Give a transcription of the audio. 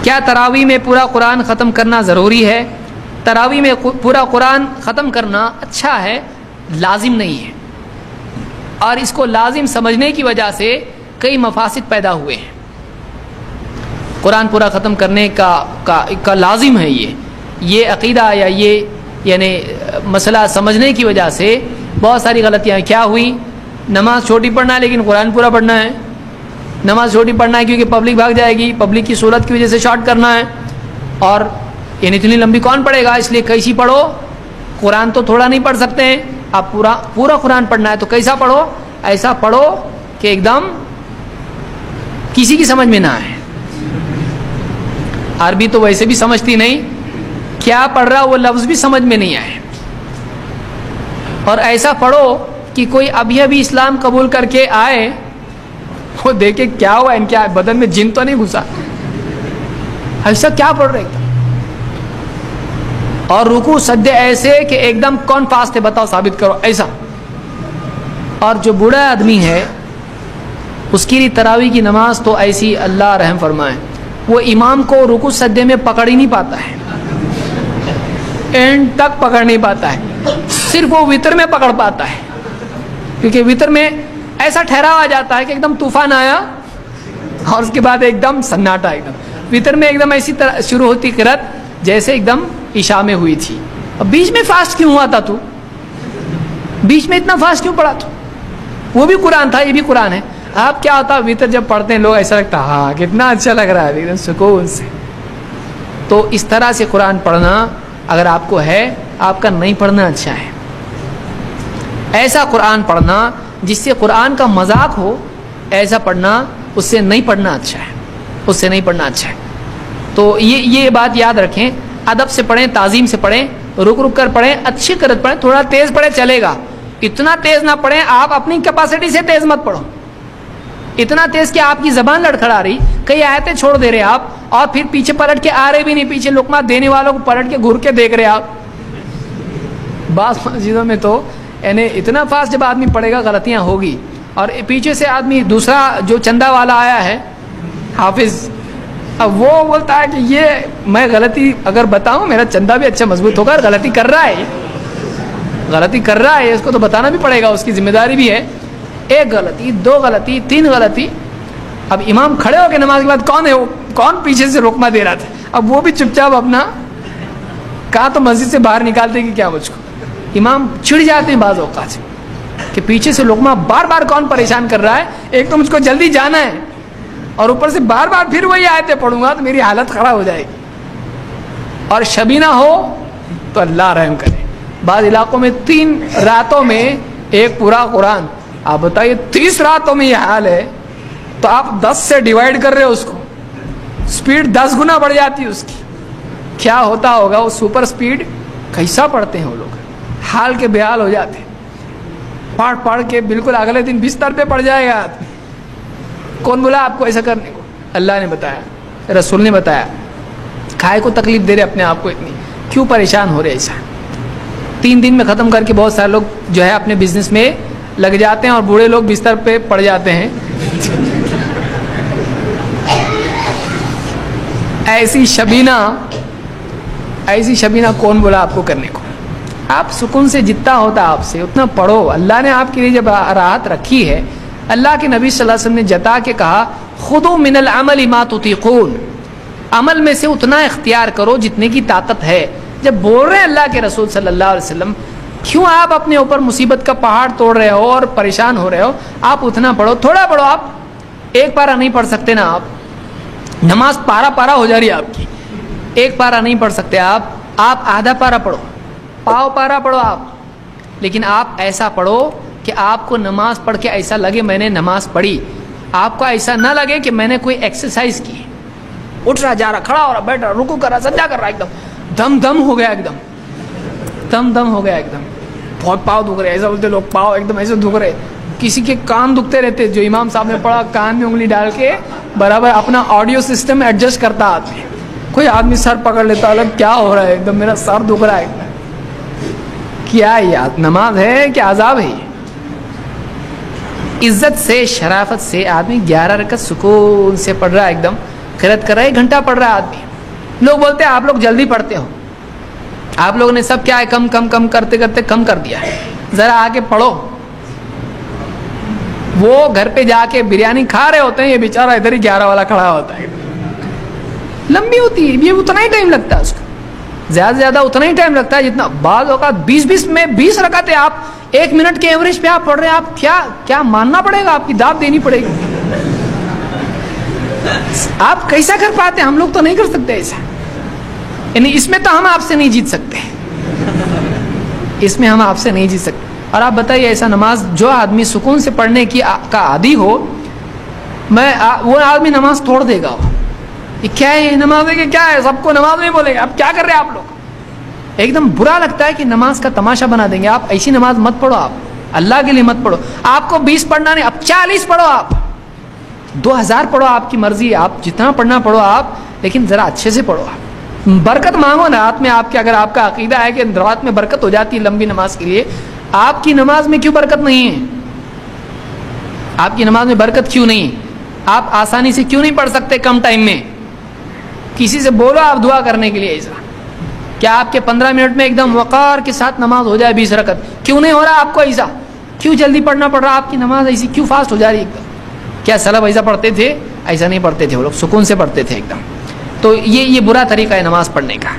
کیا تراویح میں پورا قرآن ختم کرنا ضروری ہے؟ تراویح میں پورا قرآن ختم کرنا اچھا ہے، لازم نہیں ہے، اور اس کو لازم سمجھنے کی وجہ سے کئی مفاسد پیدا ہوئے ہیں۔ قرآن پورا ختم کرنے کا لازم ہے یہ عقیدہ یا یہ یعنی مسئلہ سمجھنے کی وجہ سے بہت ساری غلطیاں کیا ہوئی۔ نماز چھوٹی پڑھنا ہے لیکن قرآن پورا پڑھنا ہے، نماز چھوٹی پڑھنا ہے کیونکہ پبلک بھاگ جائے گی، پبلک کی صورت کی وجہ سے شارٹ کرنا ہے، اور یعنی اتنی لمبی کون پڑھے گا، اس لیے کیسی پڑھو، قرآن تو تھوڑا نہیں پڑھ سکتے ہیں، آپ پورا قرآن پڑھنا ہے تو کیسا پڑھو، ایسا پڑھو کہ ایک دم کسی کی سمجھ میں نہ آئے۔ عربی تو ویسے بھی سمجھتی نہیں، کیا پڑھ رہا وہ لفظ بھی سمجھ میں نہیں آئے، اور ایسا پڑھو کہ کوئی ابھی اسلام قبول کر کے آئے، وہ دیکھے کیا ہوا ان کے بدن میں جن تو نہیں گھسا، ایسا کیا پڑھ رہے تھے، اور رکوع سجدے ایسے کہ ایک دم کون فاسٹ ہے بتاؤ ثابت کرو ایسا۔ اور جو بوڑھا آدمی ہے اس کی تراویح کی نماز تو ایسی، اللہ رحم فرمائے، وہ امام کو رکوع سجدے میں پکڑ ہی نہیں پاتا ہے، اینڈ تک پکڑ نہیں پاتا ہے، صرف وہ وتر میں پکڑ پاتا ہے، کیونکہ وتر میں ایسا ٹھہراوا آ جاتا ہے کہ ایک دم طوفان آیا اور اس کے بعد ایک دم سناٹا، ایک دم وتر میں ایک دم ایسی طرح شروع ہوتی قرات جیسے ایک دم عشاء میں ہوئی تھی۔ اب بیچ میں فاسٹ کیوں ہوا تھا، تو بیچ میں اتنا فاسٹ کیوں پڑھا تو، وہ بھی قرآن تھا یہ بھی قرآن ہے۔ آپ کیا ہوتا وتر جب پڑھتے ہیں لوگ ایسا لگتا ہاں کتنا اچھا لگ رہا ہے ایک دم سکون سے۔ تو اس طرح سے قرآن پڑھنا اگر آپ کو ہے، آپ کا نہیں پڑھنا اچھا ہے۔ ایسا قرآن پڑھنا جس سے قرآن کا مذاق ہو، ایسا پڑھنا اس سے نہیں پڑھنا اچھا ہے، اس سے نہیں پڑھنا اچھا ہے۔ تو یہ بات یاد رکھیں، ادب سے پڑھیں، تعظیم سے پڑھیں، رک رک کر پڑھیں، اچھی قرات پڑھیں، تھوڑا تیز پڑھیں چلے گا، اتنا تیز نہ پڑھیں، آپ اپنی کیپیسٹی سے تیز مت پڑھو، اتنا تیز کہ آپ کی زبان لڑکھڑا رہی، کئی آیتیں چھوڑ دے رہے آپ، اور پھر پیچھے پلٹ کے آ رہے بھی نہیں، پیچھے لقمہ دینے والوں کو پلٹ کے گھر کے دیکھ رہے آپ۔ بعض مسجدوں میں تو یعنی اتنا فاسٹ جب آدمی پڑھے گا غلطیاں ہوگی، اور پیچھے سے آدمی دوسرا جو چندہ والا آیا ہے حافظ، اب وہ بولتا ہے کہ یہ میں غلطی اگر بتاؤں میرا چندہ بھی اچھا مضبوط ہوگا، غلطی کر رہا ہے، غلطی کر رہا ہے، اس کو تو بتانا بھی پڑے گا، اس کی ذمہ داری بھی ہے۔ ایک غلطی، دو غلطی، تین غلطی، اب امام کھڑے ہو کے نماز کے بعد کون ہے وہ، کون پیچھے سے رکمہ دے رہا تھا، اب وہ بھی چپ چاپ اپنا کہا تو مسجد سے باہر نکالتے کہ کیا مجھ کو، امام چڑ جاتے ہیں بعض اوقات سے کہ پیچھے سے لقمہ بار بار کون پریشان کر رہا ہے، ایک تو مجھ کو جلدی جانا ہے اور اوپر سے بار بار پھر وہی آیتیں پڑھوں گا تو میری حالت خراب ہو جائے گی۔ اور شبینہ ہو تو اللہ رحم کرے، بعض علاقوں میں 3 راتوں میں ایک پورا قرآن، آپ بتائیے 30 راتوں میں یہ حال ہے تو آپ 10 سے ڈیوائڈ کر رہے ہو اس کو، سپیڈ 10 گنا بڑھ جاتی ہے اس کی، کیا ہوتا ہوگا وہ سپر سپیڈ، کیسا پڑھتے ہیں وہ لوگ، حال کے بحال ہو جاتے ہیں، پڑھ کے بالکل اگلے دن بستر پہ پڑ جائے گا آدمی۔ کون بولا آپ کو ایسا کرنے کو، اللہ نے بتایا، رسول نے بتایا، کھائے کو تکلیف دے رہے اپنے آپ کو اتنی، کیوں پریشان ہو رہے ایسا۔ 3 دن میں ختم کر کے بہت سارے لوگ جو ہے اپنے بزنس میں لگ جاتے ہیں اور بوڑھے لوگ بستر پہ پڑ جاتے ہیں۔ ایسی شبینہ کون بولا آپ کو کرنے کو، آپ سکون سے جتنا ہوتا آپ سے اتنا پڑھو، اللہ نے آپ کے لیے جب راحت رکھی ہے، اللہ کے نبی صلی اللہ علیہ وسلم نے جتا کے کہا خذوا من العمل ما تطیقون، عمل میں سے اتنا اختیار کرو جتنے کی طاقت ہے۔ جب بول رہے ہیں اللہ کے رسول صلی اللہ علیہ وسلم، کیوں آپ اپنے اوپر مصیبت کا پہاڑ توڑ رہے ہو اور پریشان ہو رہے ہو، آپ اتنا پڑھو، تھوڑا پڑھو، آپ ایک پارہ نہیں پڑھ سکتے نا، آپ نماز پارہ ہو جا رہی ہے آپ کی، ایک پارہ نہیں پڑھ سکتے آپ آدھا پارہ پڑھو، پاؤ پارہ پڑھو آپ، لیکن آپ ایسا پڑھو کہ آپ کو نماز پڑھ کے ایسا لگے میں نے نماز پڑھی، آپ کو ایسا نہ لگے کہ میں نے کوئی ایکسرسائز کی، اٹھ رہا جا رہا کھڑا ہو رہا بیٹھ رہا رکوع کر رہا سجدہ کر رہا، ایک دم ہو گیا، ایک دم ہو گیا، ایک دم بہت پاؤ دکھ رہے، ایسا بولتے لوگ پاؤ ایک دم ایسے دکھ رہے، کسی کے کان دکھتے رہتے، جو امام صاحب نے پڑھا کان میں انگلی ڈال کے برابر اپنا آڈیو سسٹم ایڈجسٹ کرتا آدمی، کوئی آدمی سر پکڑ لیتا الگ کیا ہو رہا ہے، ایک دم میرا سر دکھ رہا ہے، کیا یاد نماز ہے کہ عذاب ہے؟ عزت سے شرافت سے آدمی 11 رکعت سکون سے پڑھ رہا ہے، ایک دم قرأت کر رہا ہے, 1 گھنٹہ پڑھ رہا ہے آدمی. لوگ بولتے ہیں آپ لوگ جلدی پڑھتے ہو, آپ لوگوں نے سب کیا ہے کم کم کم کرتے کرتے کم کر دیا ہے, ذرا آ کے پڑھو. وہ گھر پہ جا کے بریانی کھا رہے ہوتے ہیں, یہ بیچارہ ادھر ہی 11 والا کھڑا ہوتا ہے. لمبی ہوتی ہے, یہ اتنا ہی ٹائم لگتا ہے اس کا, زیادہ سے زیادہ اتنا ہی ٹائم لگتا ہے جتنا بعض اوقات 20 میں 20 رکعتیں آپ 1 منٹ کے ایوریج پہ آپ پڑھ رہے ہیں. آپ کیا ماننا پڑے گا, آپ کی داد دینی پڑے گی. آپ کیسا کر پاتے ہیں, ہم لوگ تو نہیں کر سکتے ایسا. یعنی اس میں تو ہم آپ سے نہیں جیت سکتے, اس میں ہم آپ سے نہیں جیت سکتے. اور آپ بتائیے ایسا نماز جو آدمی سکون سے پڑھنے کا عادی ہو, وہ آدمی نماز توڑ دے گا. یہ کیا ہے, یہ نماز ہے کہ کیا ہے, سب کو نماز نہیں بولے گا. اب کیا کر رہے ہیں آپ لوگ, ایک دم برا لگتا ہے کہ نماز کا تماشا بنا دیں گے. آپ ایسی نماز مت پڑھو, آپ اللہ کے لیے مت پڑھو. آپ کو 20 پڑھنا نہیں, اب 40 پڑھو, آپ 2000 پڑھو, آپ کی مرضی ہے, آپ جتنا پڑھنا پڑھو آپ, لیکن ذرا اچھے سے پڑھو. آپ برکت مانگو نا رات میں. آپ کے اگر آپ کا عقیدہ ہے کہ رات میں برکت ہو جاتی ہے لمبی نماز کے لیے, آپ کی نماز میں کیوں برکت نہیں ہے؟ آپ کی نماز میں برکت کیوں نہیں؟ آپ آسانی سے کیوں نہیں پڑھ سکتے کم ٹائم میں؟ کسی سے بولو آپ دعا کرنے کے لیے ایسا. کیا آپ کے 15 منٹ میں ایک دم وقار کے ساتھ نماز ہو جائے 20 رکعت؟ کیوں نہیں ہو رہا آپ کو ایسا؟ کیوں جلدی پڑھنا پڑ رہا؟ آپ کی نماز ایسی کیوں فاسٹ ہو جا رہی ایک دم؟ کیا سلف ایسا پڑھتے تھے؟ ایسا نہیں پڑھتے تھے, وہ لوگ سکون سے پڑھتے تھے ایک دم. تو یہ برا طریقہ ہے نماز پڑھنے کا.